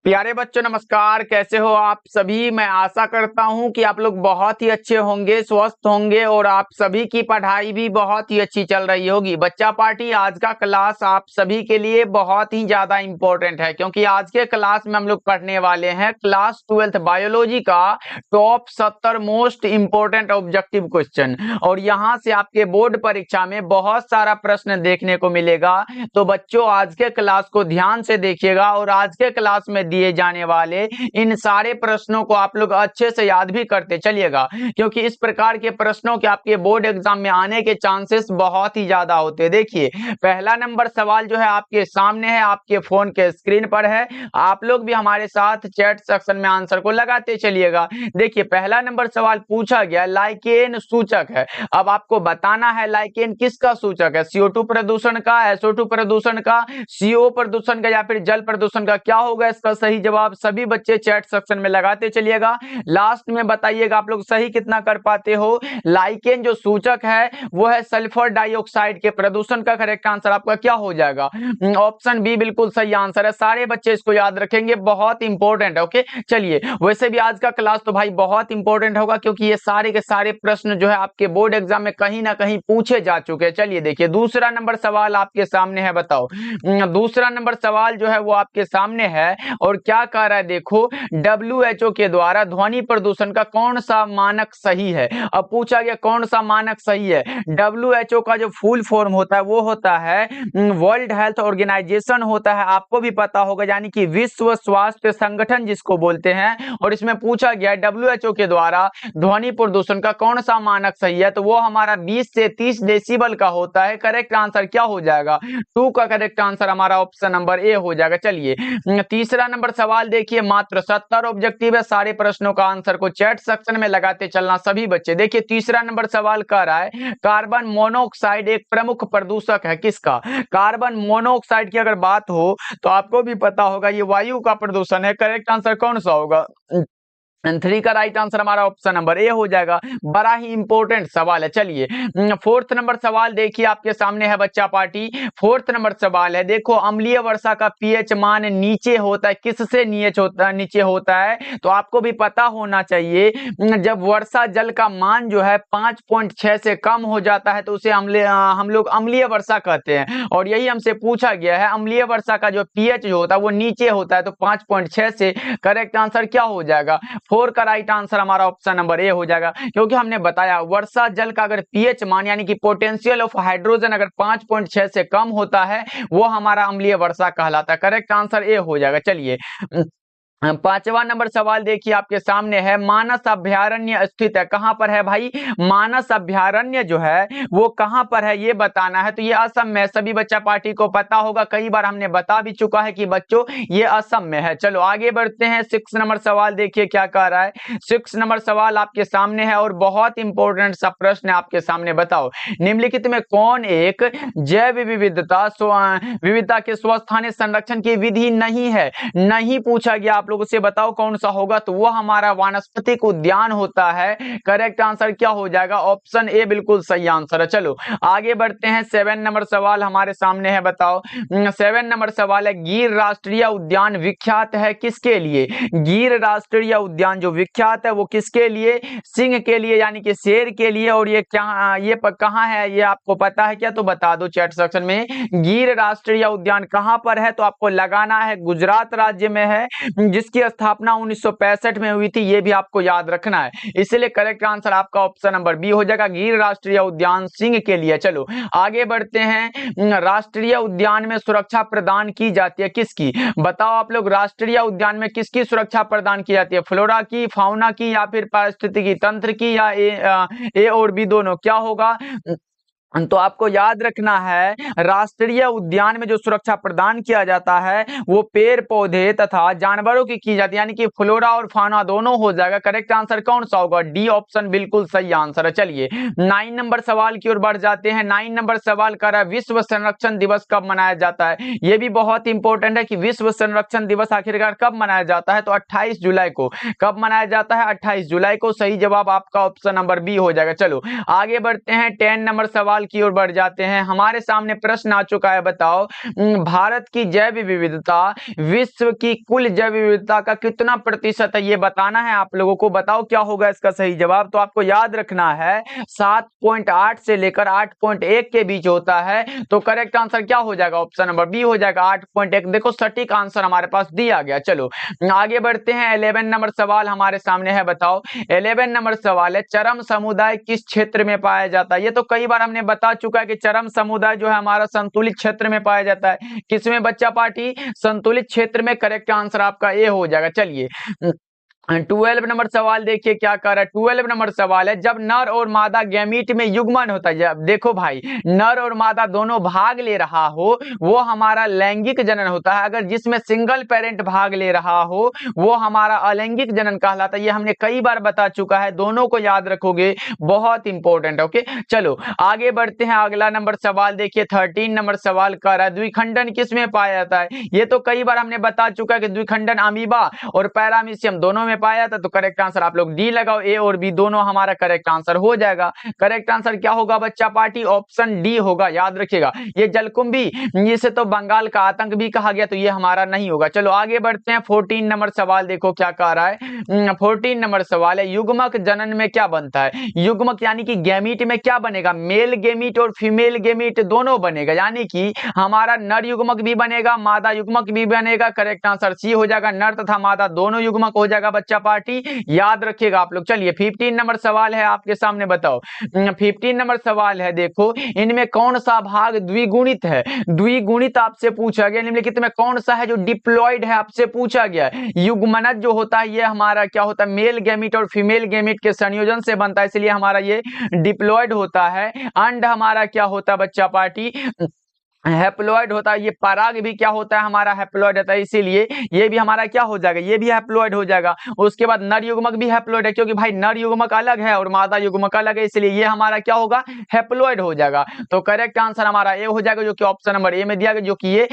प्यारे बच्चों नमस्कार, कैसे हो आप सभी। मैं आशा करता हूं कि आप लोग बहुत ही अच्छे होंगे, स्वस्थ होंगे और आप सभी की पढ़ाई भी बहुत ही अच्छी चल रही होगी। बच्चा पार्टी आज का क्लास आप सभी के लिए बहुत ही ज्यादा इंपॉर्टेंट है, क्योंकि आज के क्लास में हम लोग पढ़ने वाले हैं क्लास 12th बायोलॉजी का top 70 most important objective question. और यहाँ से आपके बोर्ड परीक्षा में बहुत सारा प्रश्न देखने को मिलेगा। तो बच्चों आज के क्लास को ध्यान से देखिएगा और आज के क्लास में दिए जाने वाले इन सारे प्रश्नों को आप लोग अच्छे से याद भी करते चलिएगा, क्योंकि इस प्रकार के प्रश्नों के आपके बोर्ड एग्जाम में आने के चांसेस बहुत ही ज्यादा होते हैं। देखिए पहला नंबर सवाल जो है आपके सामने है, आपके फोन के स्क्रीन पर है। आप लोग भी हमारे साथ चैट सेक्शन में आंसर को लगाते चलिएगा। देखिए पहला नंबर सवाल पूछा गया लाइकेन सूचक है। अब आपको बताना है लाइकेन किसका सूचक है, CO2 प्रदूषण का, SO2 प्रदूषण का, CO प्रदूषण का या फिर जल प्रदूषण का। क्या होगा इसका सही जवाब, सभी बच्चे चैट सेक्शन में लगाते चलिएगा। लास्ट में बताइएगा आप लोग सही कितना कर पाते हो। लाइकेन जो सूचक है वो है सल्फर डाइऑक्साइड के प्रदूषण का। करेक्ट आंसर आपका क्या हो जाएगा, ऑप्शन बी बिल्कुल सही आंसर है। सारे बच्चे इसको याद रखेंगे, बहुत इंपॉर्टेंट है। ओके चलिए, वैसे भी आज का क्लास तो भाई बहुत इंपॉर्टेंट होगा, क्योंकि ये सारे के सारे प्रश्न जो है आपके बोर्ड एग्जाम में कहीं ना कहीं पूछे जा चुके हैं। चलिए देखिए दूसरा नंबर सवाल आपके सामने है, बताओ। दूसरा नंबर सवाल जो है वो आपके सामने है और क्या कह रहा है, देखो WHO के द्वारा ध्वनि प्रदूषण का कौन सा मानक सही है। अब पूछा गया कौन सा मानक सही है। WHO का जो फुल फॉर्म होता है वो होता है वर्ल्ड हेल्थ ऑर्गेनाइजेशन होता है, आपको भी पता होगा, यानी कि विश्व स्वास्थ्य संगठन जिसको बोलते हैं। और इसमें पूछा गया WHO के द्वारा ध्वनि प्रदूषण का कौन सा मानक सही है, तो वो हमारा 20 से 30 डेसिबल का होता है। करेक्ट आंसर क्या हो जाएगा, 2 का करेक्ट आंसर हमारा ऑप्शन नंबर ए हो जाएगा। चलिए तीसरा नंबर सवाल देखिए, मात्र 70 ऑब्जेक्टिव है, सारे प्रश्नों का आंसर को चैट सेक्शन में लगाते चलना सभी बच्चे। देखिए तीसरा नंबर सवाल कह रहा है कार्बन मोनोऑक्साइड एक प्रमुख प्रदूषक है किसका। कार्बन मोनोऑक्साइड की अगर बात हो तो आपको भी पता होगा ये वायु का प्रदूषण है। करेक्ट आंसर कौन सा होगा, 3 का राइट आंसर हमारा ऑप्शन नंबर ए हो जाएगा। बड़ा ही इंपॉर्टेंट सवाल है। चलिए फोर्थ नंबर सवाल देखिए आपके सामने है बच्चा पार्टी। फोर्थ नंबर सवाल है, देखो अम्लीय वर्षा का पीएच मान नीचे होता है, किससे नीचे होता है, तो आपको भी पता होना चाहिए। जब वर्षा जल का मान जो है 5.6 से कम हो जाता है तो उसे हम लोग अम्लीय वर्षा कहते हैं। और यही हमसे पूछा गया है, अम्लीय वर्षा का जो पीएच जो होता है वो नीचे होता है, तो 5.6 से। करेक्ट आंसर क्या हो जाएगा, 4 का राइट आंसर हमारा ऑप्शन नंबर ए हो जाएगा। क्योंकि हमने बताया वर्षा जल का अगर पीएच मान यानी कि पोटेंशियल ऑफ हाइड्रोजन अगर 5.6 से कम होता है वो हमारा अम्लीय वर्षा कहलाता है। करेक्ट आंसर ए हो जाएगा। चलिए पांचवा नंबर सवाल देखिए आपके सामने है, मानस अभ्यारण्य स्थित है कहां पर है भाई। मानस अभ्यारण्य जो है वो कहां पर है ये बताना है। तो ये असम में, सभी बच्चा पार्टी को पता होगा, कई बार हमने बता भी चुका है कि बच्चों ये असम में है। चलो आगे बढ़ते हैं। 6 नंबर सवाल देखिए क्या कह रहा है। 6 नंबर सवाल आपके सामने है और बहुत इंपॉर्टेंट सा प्रश्न है आपके सामने। बताओ निम्नलिखित में कौन एक जैव विविधता के स्वस्थानीय संरक्षण की विधि नहीं है। नहीं पूछा गया, आप लोगों से बताओ कौन सा होगा, तो वो हमारा वानस्पतिक उद्यान होता है। करेक्ट आंसर क्या हो जाएगा, ऑप्शन ए बिल्कुल सही आंसर है। चलो आगे बढ़ते हैं। 7 नंबर सवाल हमारे सामने है, बताओ। 7 नंबर सवाल है, गिर राष्ट्रीय उद्यान विख्यात है किसके लिए। गिर राष्ट्रीय उद्यान जो विख्यात है वो किसके लिए, सिंह के लिए यानी कि शेर के लिए। और ये क्या, ये कहां है ये आपको पता है क्या, तो बता दो चैट सेक्शन में। गिर राष्ट्रीय उद्यान कहां पर है, तो आपको लगाना है गुजरात राज्य में है, जिसकी स्थापना 1965 में हुई थी, ये भी आपको याद रखना है। इसलिए करेक्ट आंसर आपका ऑप्शन नंबर बी हो जाएगा, गिर राष्ट्रीय उद्यान सिंह के लिए। चलो आगे बढ़ते हैं। राष्ट्रीय उद्यान में सुरक्षा प्रदान की जाती है किसकी, बताओ आप लोग। राष्ट्रीय उद्यान में किसकी सुरक्षा प्रदान की जाती है, फ्लोरा की, फाउना की या फिर पारिस्थितिकी तंत्र की, या ए और बी दोनों, क्या होगा। तो आपको याद रखना है राष्ट्रीय उद्यान में जो सुरक्षा प्रदान किया जाता है वो पेड़ पौधे तथा जानवरों की जाती है, यानी कि फ्लोरा और फाना दोनों हो जाएगा। करेक्ट आंसर कौन सा होगा, डी ऑप्शन बिल्कुल सही आंसर है। चलिए 9 नंबर सवाल की ओर बढ़ जाते हैं। 9 नंबर सवाल कर रहा है, विश्व संरक्षण दिवस कब मनाया जाता है। ये भी बहुत इंपॉर्टेंट है कि विश्व संरक्षण दिवस आखिरकार कब मनाया जाता है, तो 28 जुलाई को। कब मनाया जाता है, 28 जुलाई को। सही जवाब आपका ऑप्शन नंबर बी हो जाएगा। चलो आगे बढ़ते हैं। 10 नंबर सवाल सवाल की ओर बढ़ जाते हैं। हमारे सामने प्रश्न आ चुका है, बताओ भारत की जैव विविधता विश्व की कुल जैव विविधता का कितना प्रतिशत है, ये बताना है आप लोगों को। बताओ क्या होगा इसका सही जवाब। तो आपको याद रखना है 7.8 से लेकर 8.1 के बीच होता है। तो करेक्ट आंसर क्या हो जाएगा, ऑप्शन नंबर बी हो जाएगा 8.1। देखो सटीक आंसर हमारे पास दिया गया। चलो आगे बढ़ते हैं। 11 नंबर सवाल हमारे सामने है, बताओ 11 नंबर सवाल है, चरम समुदाय किस क्षेत्र में पाया जाता है। ये तो कई बार हमने बता चुका है कि चरम समुदाय जो है हमारा संतुलित क्षेत्र में पाया जाता है। किसमें बच्चा पार्टी, संतुलित क्षेत्र में। करेक्ट आंसर आपका ए हो जाएगा। चलिए 12 नंबर सवाल देखिए क्या कर रहा है। 12 नंबर सवाल है, जब नर और मादा गैमीट में युग्मन होता है, जब देखो भाई नर और मादा दोनों भाग ले रहा हो वो हमारा लैंगिक जनन होता है। अगर जिसमें सिंगल पेरेंट भाग ले रहा हो वो हमारा अलैंगिक जनन कहलाता है। ये हमने कई बार बता चुका है, दोनों को याद रखोगे, बहुत इंपॉर्टेंट। ओके चलो आगे बढ़ते हैं। अगला नंबर सवाल देखिए 13 नंबर सवाल कर रहा है, द्विखंडन किस में पाया जाता है। ये तो कई बार हमने बता चुका है कि द्विखंडन अमीबा और पैरामीशियम दोनों में पाया था। तो करेक्ट आंसर आप लोग डी लगाओ, ए और बी दोनों हमारा करेक्ट आंसर हो जाएगा। करेक्ट आंसर क्या होगा बच्चा पार्टी, ऑप्शन डी होगा। याद रखिएगा ये जलकुंभी, इसे तो बंगाल का आतंक भी कहा गया, तो ये हमारा नहीं होगा। चलो आगे बढ़ते हैं। 14 नंबर सवाल देखो क्या कह रहा है। 14 नंबर सवाल है, युग्मक जनन में क्या बनता है। युग्मक यानी कि गैमीट में क्या बनेगा, मेल गैमीट और फीमेल गैमीट दोनों बनेगा, यानी कि हमारा नर युग्मक भी बनेगा, मादा युग्मक भी बनेगा। करेक्ट आंसर सी हो जाएगा, नर तथा मादा दोनों युग्मक हो जाएगा बच्चा पार्टी, याद रखिएगा आप लोग। चलिए 15 नंबर सवाल है आपके सामने, बताओ 15 नंबर सवाल है, देखो इनमें कौन सा भाग द्विगुणित है। द्विगुणित आपसे पूछा गया, निम्नलिखित में कौन सा है जो डिप्लॉयड है, आपसे पूछा गया। युग्मनज जो होता है ये हमारा क्या होता है, मेल गैमीट और फीमेल गैमीट के संयोजन से बनता है, इसलिए हमारा ये डिप्लॉयड होता है। अंड हमारा क्या होता है बच्चा पार्टी, हैप्लॉइड होता है। ये पराग भी क्या होता है, हमारा हैप्लॉइड होता है, इसीलिए ये भी हमारा क्या हो जाएगा, ये भी हैप्लॉइड हो जाएगा। उसके बाद नर युग्मक भी हैप्लॉइड है, क्योंकि भाई नर युग्मक अलग है और मादा युग्मक अलग है, इसलिए ये हमारा क्या होगा, हैप्लॉइड हो जाएगा। तो करेक्ट आंसर हमारा ए हो जाएगा, जो कि ऑप्शन नंबर ए में दिया गया, जो कि ये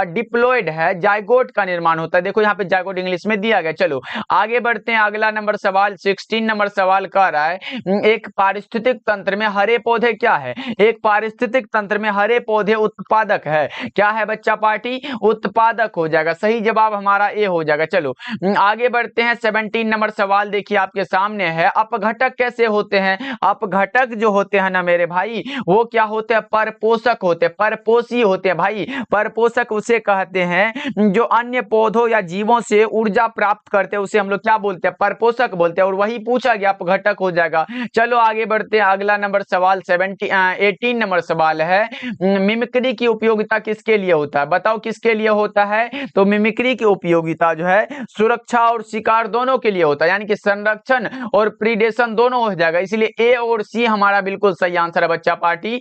डिप्लॉइड है, जाइगोट का निर्माण होता है। देखो यहाँ पे जाइगोट इंग्लिश में दिया गया। चलो आगे बढ़ते हैं। अगला नंबर सवाल 16 नंबर सवाल कह रहा है, एक पारिस्थितिक तंत्र में हरे पौधे क्या है। एक पारिस्थितिक तंत्र में हरे पौधे उत्पादक है, क्या है बच्चा पार्टी, उत्पादक हो जाएगा। सही जवाब हमारा ए हो जाएगा। चलो आगे बढ़ते हैं। 17 नंबर सवाल देखिए आपके सामने है, अपघटक कैसे होते हैं। अपघटक जो होते हैं ना मेरे भाई, वो क्या होते हैं, परपोषक होते हैं, परपोषी होते हैं भाई। परपोषक उसे कहते हैं जो अन्य पौधों या जीवों से ऊर्जा प्राप्त करते हैं, उसे हम लोग क्या बोलते हैं, परपोषक बोलते हैं, और वही पूछा गया, अपघटक हो जाएगा। चलो आगे बढ़ते हैं। अगला नंबर सवाल 18 नंबर सवाल है, मिमिक्री की उपयोगिता किसके लिए होता है। बताओ किसके लिए होता है। तो मिमिक्री की उपयोगिता जो है सुरक्षा और शिकार दोनों के लिए होता है, यानी कि संरक्षण और प्रीडेशन दोनों हो जाएगा, इसलिए ए और सी हमारा बिल्कुल सही आंसर है बच्चा पार्टी।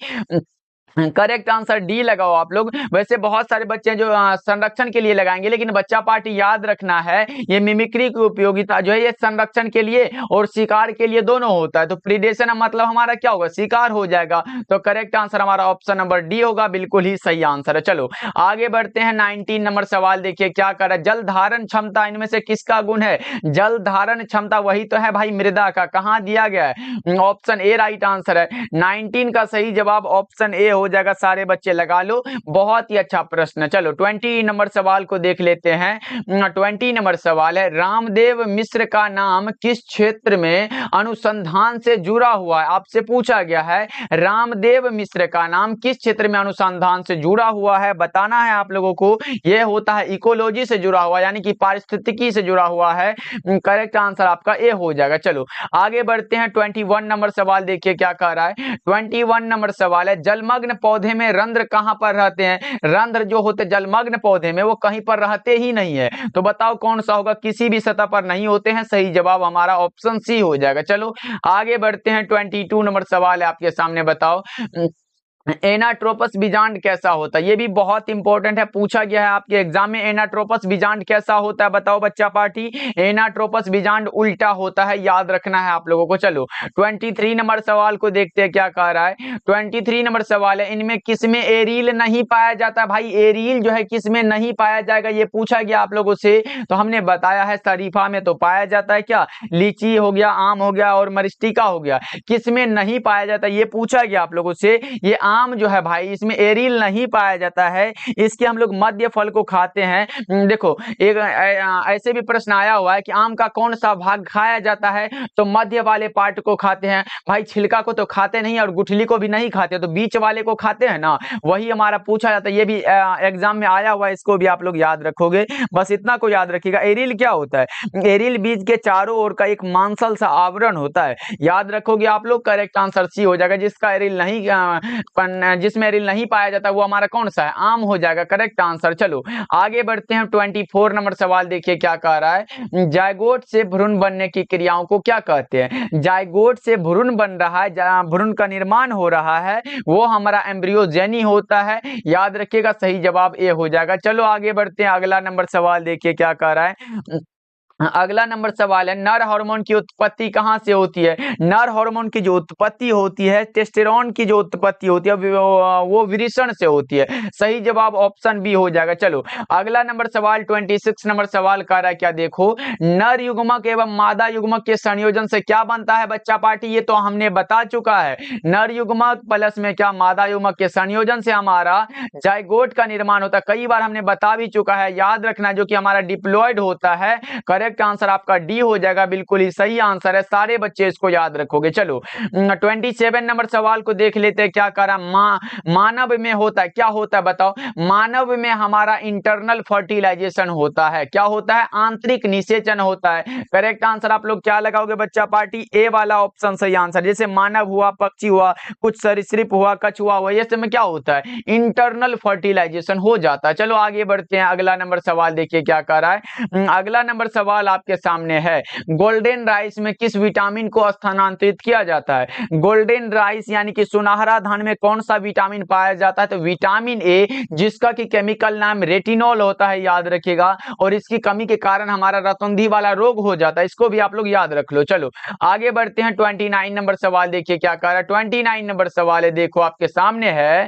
करेक्ट आंसर डी लगाओ आप लोग। वैसे बहुत सारे बच्चे जो संरक्षण के लिए लगाएंगे, लेकिन बच्चा पार्टी याद रखना है ये मिमिक्री की उपयोगिता जो है ये संरक्षण के लिए और शिकार के लिए दोनों होता है। तो प्रीडेशन मतलब हमारा क्या होगा, शिकार हो जाएगा। तो करेक्ट आंसर हमारा ऑप्शन नंबर डी होगा, बिल्कुल ही सही आंसर है। चलो आगे बढ़ते हैं। 19 नंबर सवाल देखिए क्या कर रहा है, जल धारण क्षमता इनमें से किसका गुण है। जल धारण क्षमता वही तो है भाई, मृदा का। कहां दिया गया है, ऑप्शन ए राइट आंसर है। 19 का सही जवाब ऑप्शन ए हो जाएगा। सारे बच्चे लगा लो, बहुत ही अच्छा प्रश्न। चलो 20 नंबर सवाल को देख लेते हैं। 20 नंबर सवाल है, रामदेव मिश्र का नाम किस क्षेत्र में अनुसंधान से जुड़ा हुआ है। आपसे पूछा गया है रामदेव मिश्र का नाम किस क्षेत्र में अनुसंधान से जुड़ा हुआ है, बताना है आप लोगों को। यह होता है इकोलॉजी से जुड़ा हुआ, यानी कि पारिस्थितिकी से जुड़ा हुआ है। करेक्ट आंसर आपका ए हो जाएगा। चलो आगे बढ़ते हैं। 21 नंबर सवाल देखिए क्या कह रहा है। 21 नंबर सवाल है, जलमग्न पौधे में रंध्र कहां पर रहते हैं। रंध्र जो होते जलमग्न पौधे में वो कहीं पर रहते ही नहीं है, तो बताओ कौन सा होगा, किसी भी सतह पर नहीं होते हैं। सही जवाब हमारा ऑप्शन सी हो जाएगा। चलो आगे बढ़ते हैं। 22 नंबर सवाल है आपके सामने, बताओ एनाट्रोपस बीजांड कैसा होता है, ये भी बहुत इंपॉर्टेंट है, पूछा गया है आपके एग्जाम में। एनाट्रोपस बीजांड कैसा होता है बताओ बच्चा पार्टी। एनाट्रोपस बीजांड उल्टा होता है, याद रखना है आप लोगों को। चलो 23 नंबर सवाल को देखते हैं क्या कह रहा है। 23 नंबर सवाल है, इनमें किसमें एरील नहीं पाया जाता। भाई एरील जो है किसमें नहीं पाया जाएगा, ये पूछा गया आप लोगों से। तो हमने बताया है शरीफा में तो पाया जाता है, क्या लीची हो गया, आम हो गया और मरिस्टिका हो गया। किसमें नहीं पाया जाता ये पूछा गया आप लोगों से। ये आम जो है भाई इसमें एरिल नहीं पाया जाता है, इसके हम लोग मध्य फल को खाते हैं। देखो एक ऐसे भी प्रश्न आया हुआ है कि आम का कौन सा भाग खाया जाता है, तो मध्य वाले पार्ट को खाते हैं। भाई छिलका को तो खाते नहीं और गुठली को भी नहीं खाते, तो बीच वाले को खाते हैं ना, वही हमारा पूछा जाता है। ये भी एग्जाम में आया हुआ है, इसको भी आप लोग याद रखोगे। बस इतना को याद रखिएगा। एरिल क्या होता है, एरिल बीज के चारों ओर का एक मांसल सा आवरण होता है, याद रखोगे आप लोग। करेक्ट आंसर सी हो जाएगा। जिसका एरिल नहीं जिसमें एरिल नहीं पाया जाता वो हमारा कौन सा है, आम हो जाएगा करेक्ट आंसर। चलो आगे बढ़ते हैं। 24 नंबर सवाल देखिए क्या कह रहा है। जायगोट से भ्रूण बनने की क्रियाओं को क्या कहते हैं। जायगोट से भ्रूण बन रहा है, भ्रूण का निर्माण हो रहा है, वो हमारा एम्ब्रियोजेनी होता है, याद रखिएगा। सही जवाब ए हो जाएगा। चलो आगे बढ़ते हैं। अगला नंबर सवाल देखिए क्या कह रहा है। अगला नंबर सवाल है, नर हार्मोन की उत्पत्ति कहां से होती है। नर हार्मोन की जो उत्पत्ति होती है, टेस्टेरोन की जो उत्पत्ति होती है, वो विरिषण से होती है। सही जवाब ऑप्शन बी हो जाएगा। चलो अगला नंबर सवाल 26 नंबर सवाल कर रहा है क्या, देखो नर युग्मक एवं मादा युग्मक के संयोजन से क्या बनता है बच्चा पार्टी, ये तो हमने बता चुका है। नर युग्मक प्लस में क्या मादा युग्मक के संयोजन से हमारा जायगोट का निर्माण होता है, कई बार हमने बता भी चुका है, याद रखना, जो कि हमारा डिप्लॉयड होता है। करेक्ट आंसर आपका डी हो जाएगा, बिल्कुल ही सही आंसर है, सारे बच्चे इसको याद रखोगे। चलो 27 नंबर सवाल को देख लेते हैं क्या कह रहा। मानव में होता है, क्या होता है बताओ। मानव में हमारा इंटरनल फर्टिलाइजेशन होता है, क्या होता है, आंतरिक निषेचन होता है। करेक्ट आंसर आप लोग क्या लगाओगे बच्चा पार्टी, ए वाला ऑप्शन सही आंसर। जैसे मानव हुआ, पक्षी हुआ, कुछ सरीसृप हुआ, कछुआ हुआ, ये सब में क्या होता है, इंटरनल फर्टिलाइजेशन हो जाता है। चलो आगे बढ़ते हैं। अगला नंबर सवाल देखिए क्या कह रहा है। अगला नंबर सवाल आपके सामने है, गोल्डन राइस में किस विटामिन को स्थानांतरित किया जाता है। गोल्डन राइस यानी कि सुनहरा धान में कौन सा विटामिन पाया जाता है, तो विटामिन ए, जिसका कि केमिकल नाम रेटिनॉल होता है, याद रखिएगा। और इसकी कमी के कारण हमारा रतौंधी वाला रोग हो जाता है, इसको भी आप लोग याद रख लो। चलो आगे बढ़ते हैं। 29 नंबर सवाल देखिए क्या कह रहा है। 29 नंबर सवाल है, देखो आपके सामने है,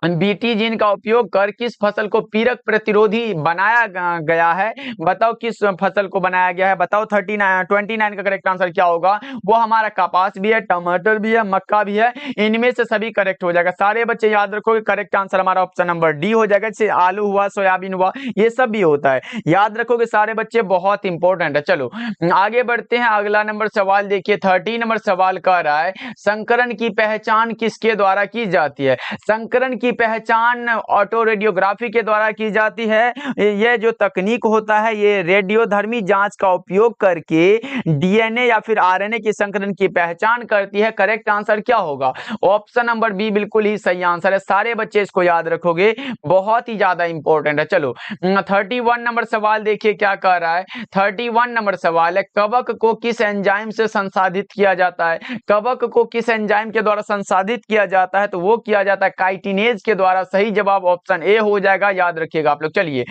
बीटी जीन का उपयोग कर किस फसल को पीरक प्रतिरोधी बनाया गया है, बताओ किस फसल को बनाया गया है, बताओ। 29 का करेक्ट आंसर क्या होगा, वो हमारा कपास भी है, टमाटर भी है, मक्का भी है, इनमें से सभी करेक्ट हो जाएगा। सारे बच्चे याद रखोगे, करेक्ट आंसर हमारा ऑप्शन नंबर डी हो जाएगा। जैसे आलू हुआ, सोयाबीन हुआ, ये सब भी होता है, याद रखोगे सारे बच्चे, बहुत इंपॉर्टेंट है। चलो आगे बढ़ते हैं। अगला नंबर सवाल देखिए, 30 नंबर सवाल कह रहा है, संकरण की पहचान किसके द्वारा की जाती है। संकरण की पहचान ऑटो रेडियोग्राफी के द्वारा की जाती है। यह जो तकनीक होता है, ये रेडियोधर्मी जांच का उपयोग करके डीएनए या फिर आरएनए की संकरण की पहचान करती है। करेक्ट आंसर क्या होगा, ऑप्शन नंबर बी बिल्कुल ही सही आंसर है। सारे बच्चे इसको याद रखोगे, बहुत ही ज्यादा इंपॉर्टेंट है। चलो 31 नंबर सवाल देखिए क्या कह रहा है। 31 नंबर सवाल है, कवक को किस एंजाइम से संसाधित किया जाता है। कवक को किस एंजाइम के द्वारा संसाधित किया जाता है, तो वो किया जाता है काइटिनेज के द्वारा। सही जवाब ऑप्शन ए हो जाएगा, याद रखिएगा आप लोग। चलिए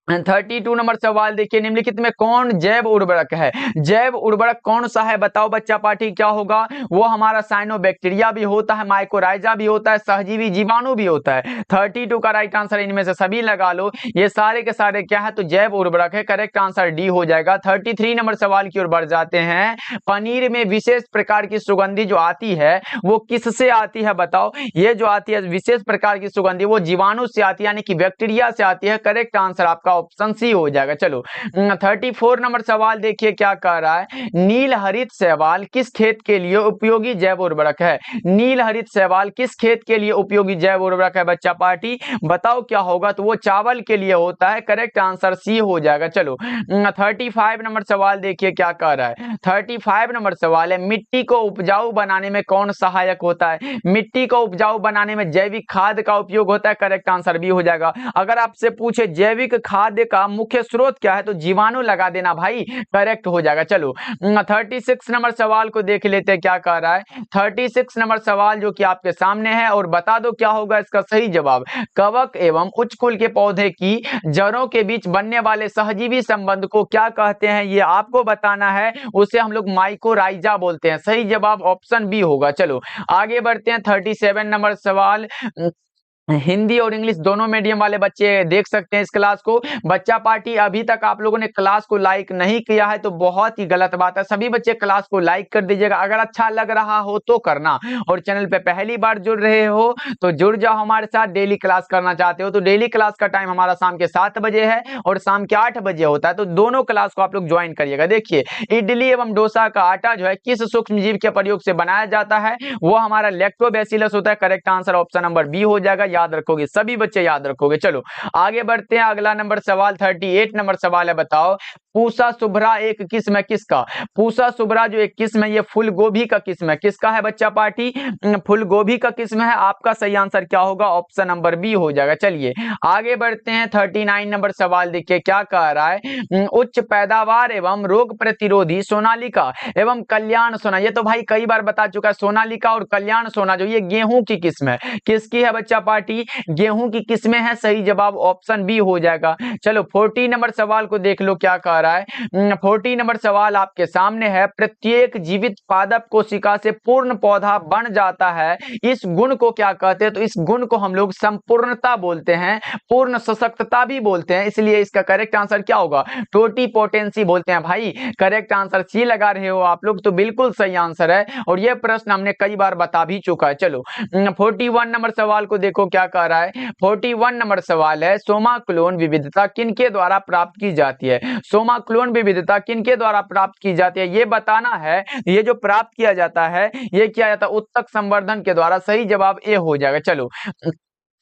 32 नंबर सवाल देखिए, निम्नलिखित में कौन जैव उर्वरक है। जैव उर्वरक कौन सा है बताओ बच्चा पार्टी, क्या होगा, वो हमारा साइनोबैक्टीरिया भी होता है, माइकोराइजा भी होता है, सहजीवी जीवाणु भी होता है। 32 का राइट आंसर, इनमें से सभी लगा लो, ये सारे के सारे क्या है, तो जैव उर्वरक है। करेक्ट आंसर डी हो जाएगा। 33 नंबर सवाल की ओर बढ़ जाते हैं। पनीर में विशेष प्रकार की सुगंधी जो आती है, वो किससे आती है बताओ। ये जो आती है विशेष प्रकार की सुगंधी, वो जीवाणु से आती है, यानी कि बैक्टीरिया से आती है। करेक्ट आंसर आपका ऑप्शन सी हो जाएगा। चलो 34 नंबर सवाल देखिए क्या कह रहा है, नील हरित शैवाल किस खेत के लिए उपयोगी जैव उर्वरक है। नील हरित शैवाल किस खेत के लिए उपयोगी जैव उर्वरक है बच्चा पार्टी, बताओ क्या होगा, तो वो चावल के लिए होता है। करेक्ट आंसर सी हो जाएगा। चलो 35 नंबर सवाल देखिए क्या कह रहा है। 35 नंबर सवाल है, मिट्टी को उपजाऊ बनाने में कौन सहायक होता है। मिट्टी को उपजाऊ बनाने में जैविक खाद का उपयोग होता है। करेक्ट आंसर भी हो जाएगा। अगर आपसे पूछे जैविक खाद खाद्य का मुख्य स्रोत क्या है? तो जीवाणु लगा देना भाई, करेक्ट हो जाएगा। चलो 36 नंबर सवाल को देख लेते हैं क्या कह रहा है। 36 नंबर सवाल जो कि आपके सामने है, और बता दो क्या होगा इसका सही जवाब। कवक एवं उच्च कुल के पौधे की जड़ों के बीच बनने वाले सहजीवी संबंध को क्या कहते हैं, ये आपको बताना है। उसे हम लोग माइकोराइजा बोलते हैं। सही जवाब ऑप्शन बी होगा। चलो आगे बढ़ते हैं। 37 नंबर सवाल, हिंदी और इंग्लिश दोनों मीडियम वाले बच्चे देख सकते हैं इस क्लास को। बच्चा पार्टी अभी तक आप लोगों ने क्लास को लाइक नहीं किया है तो बहुत ही गलत बात है। सभी बच्चे क्लास को लाइक कर दीजिएगा, अगर अच्छा लग रहा हो तो करना। और चैनल पे पहली बार जुड़ रहे हो तो जुड़ जाओ हमारे साथ। डेली क्लास करना चाहते हो तो डेली क्लास का टाइम हमारा शाम के 7 बजे है और शाम के 8 बजे होता है, तो दोनों क्लास को आप लोग ज्वाइन करिएगा। देखिए, इडली एवं डोसा का आटा जो है किस सूक्ष्म जीव के प्रयोग से बनाया जाता है? वो हमारा लैक्टोबैसिलस होता है। Correct answer option number B हो जाएगा। याद रखोगे, सभी बच्चे याद रखोगे। चलो आगे बढ़ते हैं। अगला नंबर सवाल 38 नंबर सवाल है, बताओ पूसा शुभ्रा एक किस्म है किसका? पूसा शुभ्रा जो एक किस्म है, ये फूल गोभी का किस्म है। किसका है बच्चा पार्टी? फूल गोभी का किस्म है। आपका सही आंसर क्या होगा? ऑप्शन नंबर बी हो जाएगा। चलिए आगे बढ़ते हैं। 39 नंबर सवाल देखिए क्या कह रहा है। उच्च पैदावार एवं रोग प्रतिरोधी सोनालिका एवं कल्याण सोना, ये तो भाई कई बार बता चुका है। सोनालिका और कल्याण सोना जो ये गेहूं की किस्म है। किसकी है बच्चा पार्टी? गेहूं की किस्में हैं। सही जवाब ऑप्शन बी हो जाएगा। चलो 40 नंबर सवाल को देख लो क्या कह रहा है। 40 नंबर सवाल आपके सामने है। प्रत्येक जीवित पादप कोशिका से पूर्ण पौधा बन जाता है, इस गुण को क्या कहते हैं? तो इस गुण को हम लोग संपूर्णता बोलते हैं, पूर्ण सशक्तता भी बोलते हैं। इसलिए इसका करेक्ट आंसर क्या होगा? टोटिपोटेंसी बोलते हैं भाई। करेक्ट आंसर सी लगा रहे हो आप लोग, तो बिल्कुल सही आंसर है और यह प्रश्न हमने कई बार बता भी चुका है। चलो 41 नंबर सवाल को देखो क्या कह रहा है। 41 नंबर सवाल है, सोमा क्लोन विविधता किनके द्वारा प्राप्त की जाती है? सोमा क्लोन विविधता किनके द्वारा प्राप्त की जाती है ये बताना है। ये जो प्राप्त किया जाता है ये किया जाता है उत्तक संवर्धन के द्वारा। सही जवाब ए हो जाएगा। चलो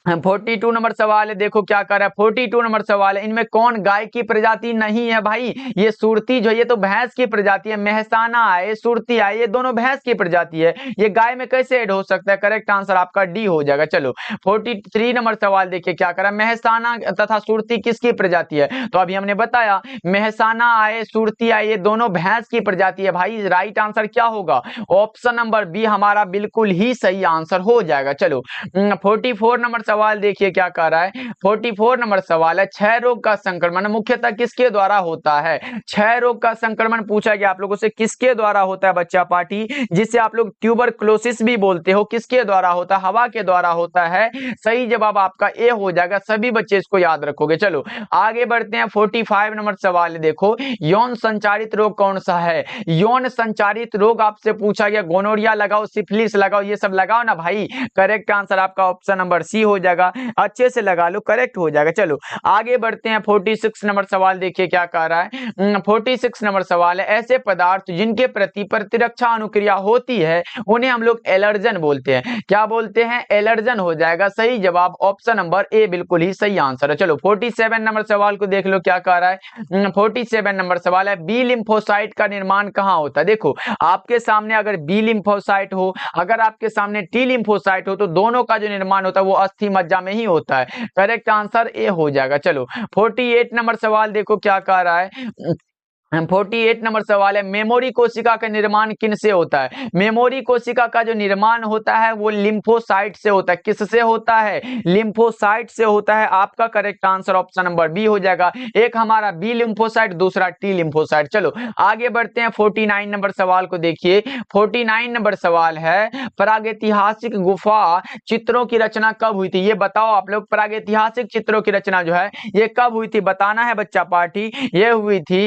42 नंबर सवाल है, देखो क्या कर रहा है। 42 नंबर सवाल है, इनमें कौन गाय की प्रजाति नहीं है भाई? ये सुरती जो है ये तो भैंस की प्रजाति है। मेहसाना है, सुरती है, ये दोनों भैंस की प्रजाति है। ये गाय में कैसे ऐड हो सकता है? करेक्ट आंसर आपका डी हो जाएगा। चलो 43 नंबर सवाल देखिए क्या कर रहा है। मेहसाना तथा सुरती किसकी प्रजाति है? तो अभी हमने बताया मेहसाना आए, सुरती आए, ये दोनों भैंस की प्रजाति है भाई। राइट आंसर क्या होगा? ऑप्शन नंबर बी हमारा बिल्कुल ही सही आंसर हो जाएगा। चलो 44 नंबर सवाल देखिए क्या कह रहा है। 44 नंबर सवाल है, क्षय रोग का संक्रमण मुख्यतः किसके द्वारा होता है? क्षय रोग का संक्रमण पूछा गया आप लोगों से, किसके द्वारा होता है बच्चा पार्टी? जिसे आप लोग ट्यूबरक्लोसिस भी बोलते हो, किसके द्वारा होता है? हवा के द्वारा होता है। सही जवाब आपका ए हो जाएगा। सभी बच्चे इसको याद रखोगे। चलो आगे बढ़ते हैं। 45 नंबर सवाल है, देखो यौन संचारित रोग कौन सा है? यौन संचारित रोग आपसे पूछा गया। गोनोरिया लगाओ, सिफिलिस लगाओ, ये सब लगाओ ना भाई। करेक्ट आंसर आपका ऑप्शन नंबर सी हो जाएगा। अच्छे से लगा लो, करेक्ट हो जाएगा। चलो आगे बढ़ते हैं। 46 नंबर सवाल देखिए क्या कह रहा है। 46 नंबर सवाल है, ऐसे पदार्थ जिनके प्रति प्रतिरक्षा अनुक्रिया होती है उन्हें हम लोग एलर्जन बोलते हैं। क्या बोलते हैं? एलर्जन हो जाएगा। सही जवाब ऑप्शन नंबर ए बिल्कुल ही सही आंसर है। चलो 47 नंबर सवाल को देख लो क्या कह रहा है। 47 नंबर सवाल है, बी लिम्फोसाइट का निर्माण कहां होता है? देखो आपके सामने अगर बी लिम्फोसाइट हो, अगर आपके सामने टी लिम्फोसाइट हो, तो दोनों का जो निर्माण होता है वो अस्थि मज्जा में ही होता है। करेक्ट आंसर ए हो जाएगा। चलो 48 नंबर सवाल देखो क्या कह रहा है। 48 नंबर सवाल है, मेमोरी कोशिका का निर्माण किन से होता है? मेमोरी कोशिका का जो निर्माण होता है वो लिम्फोसाइट से होता है। किससे होता है? लिम्फोसाइट से होता है। आपका correct answer option number B हो जाएगा। एक हमारा बी लिम्फोसाइट, दूसरा टी लिम्फोसाइट। चलो आगे बढ़ते हैं। 49 नंबर सवाल को देखिए। 49 नंबर सवाल है, प्रागैतिहासिक गुफा चित्रों की रचना कब हुई थी? ये बताओ आप लोग। प्रागैतिहासिक चित्रों की रचना जो है ये कब हुई थी बताना है बच्चा पार्टी। ये हुई थी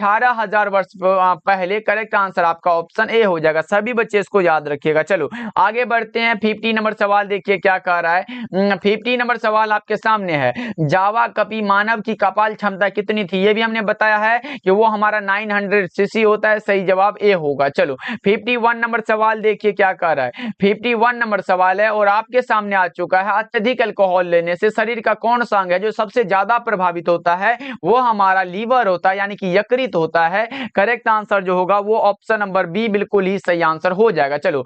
18,000 वर्ष पहले। करेक्ट आंसर आपका ऑप्शन ए हो जाएगा। सभी बच्चे इसको याद रखिएगा। चलो आगे बढ़ते हैं। 50 नंबर सवाल देखिए क्या कह रहा है। 50 नंबर सवाल आपके सामने है, जावा कपी मानव की कपाल क्षमता कितनी थी? ये भी हमने बताया है कि वो हमारा 900 सीसी होता है। सही जवाब ए होगा। चलो 51 नंबर सवाल देखिए क्या कह रहा है। 51 नंबर सवाल है और आपके सामने आ चुका है, अत्यधिक अल्कोहल लेने से शरीर का कौन सा अंग है जो सबसे ज्यादा प्रभावित होता है? वो हमारा लीवर होता है, यानी कि यकृत प्रतीत होता है। करेक्ट आंसर जो होगा वो ऑप्शन नंबर बी बिल्कुल ही सही आंसर हो जाएगा। चलो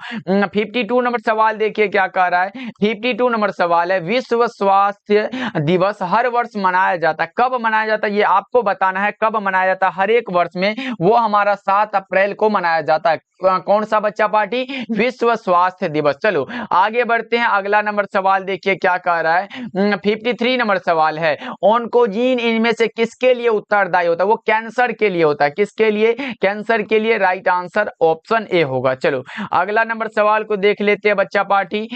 52 नंबर सवाल देखिए क्या कह रहा है। 52 नंबर सवाल है, विश्व स्वास्थ्य दिवस हर वर्ष मनाया जाता है, कब मनाया जाता है ये आपको बताना है। कब मनाया जाता है? हर एक वर्ष में, वो हमारा 7 अप्रैल को मनाया जाता है। कौन सा बच्चा पार्टी? विश्व स्वास्थ्य दिवस। चलो आगे बढ़ते हैं, अगला नंबर सवाल देखिए क्या कह रहा है। 53 नंबर सवाल है, ऑन्कोजीन इनमें से किसके लिए उत्तरदायी होता है? वो कैंसर के लिए होता है। किसके लिए? कैंसर के लिए। राइट आंसर ऑप्शन ए होगा। चलो अगला नंबर सवाल को देख लेते हैं बच्चा पार्टी।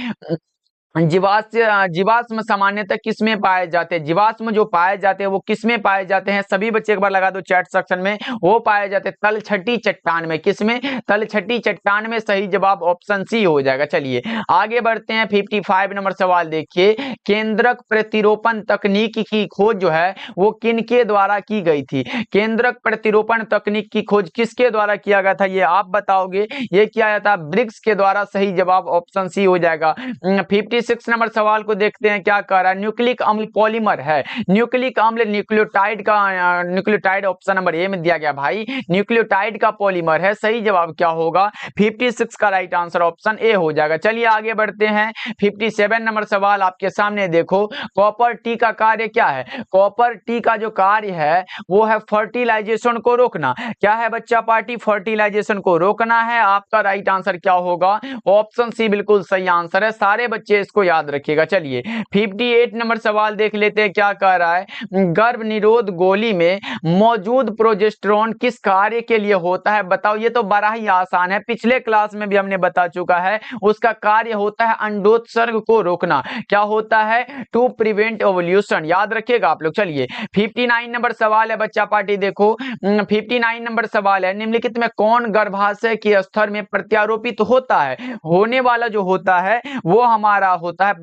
जीवाश्म सामान्यतः किसमें पाए जाते हैं? जीवाश्म जो पाए जाते हैं वो किसमें पाए जाते हैं? सभी बच्चे एक बार लगा दो चैट सेक्शन में। वो पाए जाते हैं तलछटी चट्टान में। किसमें? तलछटी चट्टान में। सही जवाब ऑप्शन सी हो जाएगा। चलिए आगे बढ़ते हैं। 55 नंबर सवाल देखिए, केंद्रक प्रतिरोपण तकनीक की खोज जो है वो किनके द्वारा की गई थी? केंद्रक प्रतिरोपण तकनीक की खोज किसके द्वारा किया गया था ये आप बताओगे। ये किया जाता है ब्रिक्स के द्वारा। सही जवाब ऑप्शन सी हो जाएगा। 56 नंबर सवाल को देखते हैं क्या कह रहा है। न्यूक्लिक अम्ल पॉलीमर है। न्यूक्लिक अम्ल न्यूक्लियोटाइड का, न्यूक्लियोटाइड ऑप्शन नंबर ए में दिया गया भाई। न्यूक्लियोटाइड का पॉलीमर है। सही जवाब क्या होगा? 56 का राइट आंसर ऑप्शन ए हो जाएगा। चलिए आगे बढ़ते हैं। 57 नंबर सवाल आपके सामने देखो, कॉपर टी का कार्य क्या है? कॉपर टी का जो कार्य है वो है फर्टिलाइजेशन को रोकना। क्या है बच्चा पार्टी? फर्टिलाइजेशन को रोकना है। आपका राइट आंसर क्या होगा? ऑप्शन सी बिल्कुल सही आंसर है। सारे बच्चे इसको याद रखिएगा। चलिए 58 नंबर सवाल देख लेते हैं क्या कह रहा है। गर्भ निरोध गोली में मौजूद प्रोजेस्टेरोन किस कार्य के लिए होता है? बताओ। ये तो बड़ा ही आसान है, पिछले क्लास में भी हमने बता चुका है। उसका कार्य होता है अंडोत्सर्ग को रोकना। क्या होता है? To prevent ovulation. याद रखिएगा आप लोग। चलिए 59 नंबर सवाल है बच्चा पार्टी देखो। 59 नंबर सवाल है, निम्नलिखित में कौन गर्भाशय के स्तर में प्रत्यारोपित होता है? होने वाला जो होता है वो हमारा होता है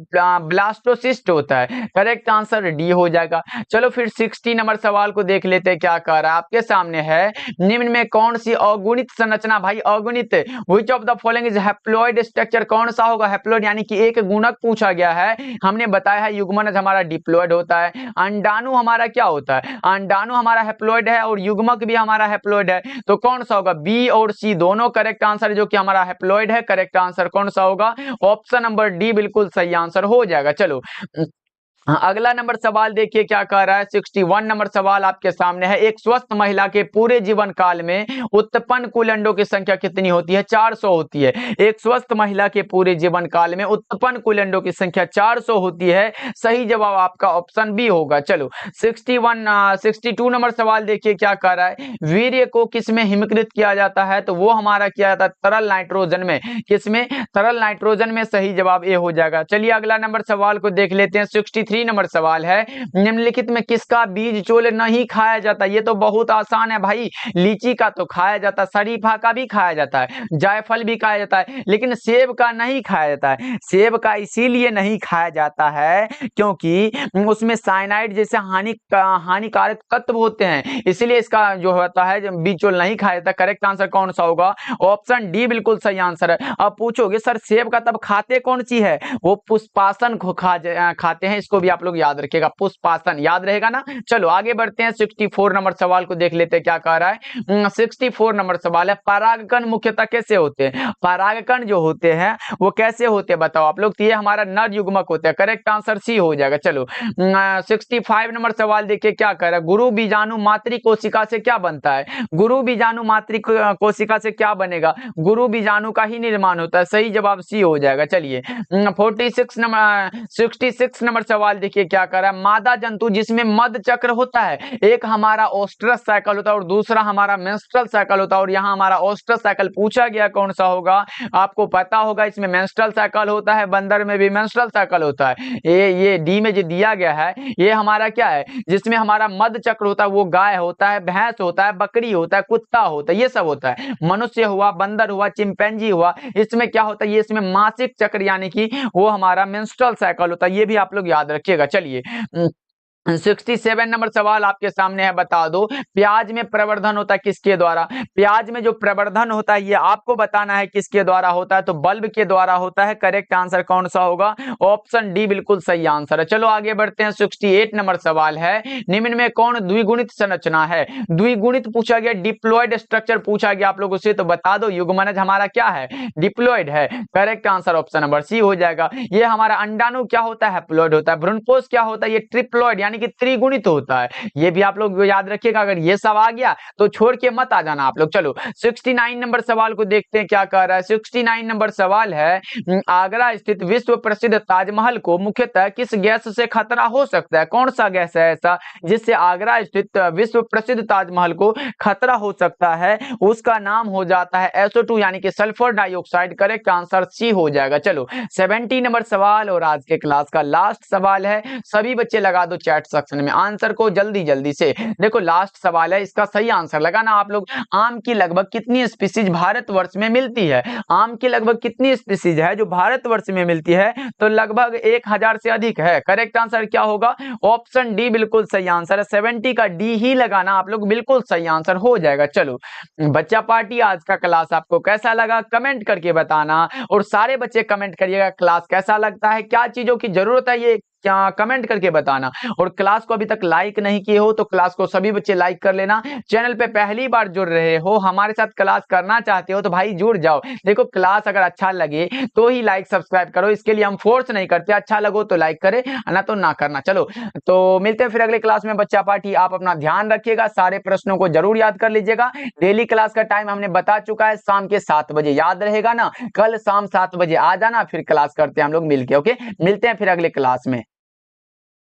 ब्लास्टोसिस्ट होता है। करेक्ट आंसर डी हो जाएगा। चलो फिर 60 नंबर सवाल को देख लेते हैं क्या कह रहा है। आपके सामने है, निम्न में कौन सी अगुणित संरचना, भाई अगुणित, which of the following is haploid structure? कौन सा होगा? हैप्लॉइड यानी कि एक गुणक पूछा गया है। हमने बताया है युग्मनज हमारा डिप्लॉइड होता है। अंडाणु हमारा क्या होता है? अंडाणु हमारा हैप्लॉइड है और युग्मक भी हमारा हैप्लॉइड है। तो कौन सा होगा? बी और सी दोनों करेक्ट आंसर, जो कि हमारा हैप्लॉइड है। करेक्ट आंसर कौन सा होगा? ऑप्शन नंबर डी बिल्कुल सही आंसर हो जाएगा। चलो अगला नंबर सवाल देखिए क्या कह रहा है। 61 नंबर सवाल आपके सामने है, एक स्वस्थ महिला के पूरे जीवन काल में उत्पन्न कुल अंडों की संख्या कितनी होती है? 400 होती है। एक स्वस्थ महिला के पूरे जीवन काल में उत्पन्न कुल अंडों की संख्या 400 होती है। सही जवाब आपका ऑप्शन बी होगा। चलो 62 नंबर सवाल देखिए क्या कह रहा है। वीर्य को किसमें हिमीकृत किया जाता है? तो वो हमारा किया जाता है तरल नाइट्रोजन में। किसमें? तरल नाइट्रोजन में। सही जवाब ए हो जाएगा। चलिए अगला नंबर सवाल को देख लेते हैं। 63 नंबर सवाल है, निम्नलिखित में किसका बीज चोल नहीं खाया जाता? ये तो बहुत आसान है भाई। लीची का तो खाया जाता है, शरीफा का भी खाया जाता है, जायफल भी खाया जाता है, लेकिन सेब का नहीं खाया जाता है। सेब का इसीलिए नहीं खाया जाता है क्योंकि उसमें साइनाइड जैसे हानिकारक तत्व होते हैं, इसलिए इसका जो होता है बीज चोल नहीं खाया जाता। करेक्ट आंसर कौन सा होगा? ऑप्शन डी बिल्कुल सही आंसर है। अब पूछोगे सर सेब का तब खाते कौन सी है? वो पुष्पासन को खाते हैं। इसको भी आप लोग याद रखिएगा, पुष्पासन याद रहेगा ना। चलो आगे बढ़ते हैं। 64 नंबर सवाल को देख लेते हैं क्या कह रहा है। 64 नंबर सवाल है, परागकण मुख्यतः कैसे होते हैं? परागकण जो होते हैं वो कैसे होते हैं बताओ आप लोग। तो ये हमारा नर युग्मक होते हैं। करेक्ट आंसर सी हो जाएगा। चलो 65 नंबर सवाल देखिए क्या कह रहा है। गुरु बीजाणु मातृ कोशिका से क्या बनता है? गुरु बीजाणु मातृ कोशिका से क्या बनेगा? गुरु बीजाणु का ही निर्माण होता है। सही जवाब सी हो जाएगा। चलिए 66 नंबर सवाल देखिए क्या कर रहा है। मादा जंतु जिसमें मध चक्र होता है, एक हमारा ओस्ट्रस साइकिल होता है और दूसरा हमारा मेंस्ट्रुअल साइकिल होता है। और यहाँ हमारा ओस्ट्रस साइकिल पूछा गया कौन सा होगा? आपको पता होगा इसमें मेंस्ट्रुअल साइकिल होता है, बंदर में भी मेंस्ट्रुअल साइकिल होता है। ये डी में जो दिया गया है ये हमारा क्या है? जिसमें हमारा मध चक्र होता है वो गाय होता है, भैंस होता है, बकरी होता है, कुत्ता होता है, ये सब होता है। मनुष्य हुआ, बंदर हुआ, चिंपैंजी हुआ, इसमें क्या होता है? ये इसमें मासिक चक्र यानी कि वो हमारा मेंस्ट्रुअल साइकिल होता है। ये भी आप लोग याद रखिएगा। चलिए 67 नंबर सवाल आपके सामने है, बता दो प्याज में प्रवर्धन होता है किसके द्वारा। प्याज में जो प्रवर्धन होता है ये आपको बताना है किसके द्वारा होता है, तो बल्ब के द्वारा होता है। करेक्ट आंसर कौन सा होगा, ऑप्शन डी बिल्कुल सही आंसर है। चलो आगे बढ़ते हैं। 68 नंबर सवाल है, निम्न में कौन द्विगुणित संरचना है। द्विगुणित पूछा गया, डिप्लॉयड स्ट्रक्चर पूछा गया आप लोगों से, तो बता दो युग्मनज हमारा क्या है, डिप्लॉयड है। Correct answer option number C हो जाएगा। ये हमारा अंडाणु क्या होता है, हैप्लॉयड होता है। भ्रूणपोष क्या होता है, ये ट्रिप्लॉयड यानी कि त्रिगुणित होता है। ये भी आप लोग याद रखिएगा, अगर ये सब आ गया तो छोड़ के मत आ जाना आप लोग। चलो 69 नंबर सवाल को देखते हैं क्या कह रहा है। 69 नंबर सवाल है, आगरा स्थित विश्व प्रसिद्ध ताजमहल को मुख्यतः किस गैस से खतरा हो सकता है। कौन सा गैस है ऐसा जिससे आगरा स्थित विश्व प्रसिद्ध ताजमहल को खतरा हो सकता है, उसका नाम हो जाता है SO2 यानी कि sulphur dioxide. Correct answer C हो जाएगा। चलो 70 नंबर सवाल और आज के क्लास का लास्ट सवाल है, सभी बच्चे लगा दो चैट सेक्शन में आंसर को जल्दी जल्दी से। देखो लास्ट सवाल है, इसका सही आंसर लगाना आप लोग। आम की लगभग कितनी स्पीसीज भारतवर्ष में मिलती है। आम की लगभग कितनी स्पीसीज है जो भारतवर्ष में मिलती है, तो लगभग 1000 से अधिक है। करेक्ट आंसर क्या होगा, ऑप्शन डी बिल्कुल सही आंसर है। 70 का डी ही लगाना आप लोग, बिल्कुल सही आंसर हो जाएगा। चलो बच्चा पार्टी आज का क्लास आपको कैसा लगा कमेंट करके बताना, और सारे बच्चे कमेंट करिएगा क्लास कैसा लगता है, क्या चीजों की जरूरत है, ये क्या कमेंट करके बताना। और क्लास को अभी तक लाइक नहीं किए हो तो क्लास को सभी बच्चे लाइक कर लेना। चैनल पे पहली बार जुड़ रहे हो, हमारे साथ क्लास करना चाहते हो तो भाई जुड़ जाओ। देखो क्लास अगर अच्छा लगे तो ही लाइक सब्सक्राइब करो, इसके लिए हम फोर्स नहीं करते, अच्छा लगो तो लाइक करे ना तो ना करना। चलो तो मिलते हैं फिर अगले क्लास में। बच्चा पार्टी आप अपना ध्यान रखिएगा, सारे प्रश्नों को जरूर याद कर लीजिएगा। डेली क्लास का टाइम हमने बता चुका है, शाम के 7 बजे, याद रहेगा ना। कल शाम 7 बजे आ जाना, फिर क्लास करते हैं हम लोग मिलके। ओके, मिलते हैं फिर अगले क्लास में।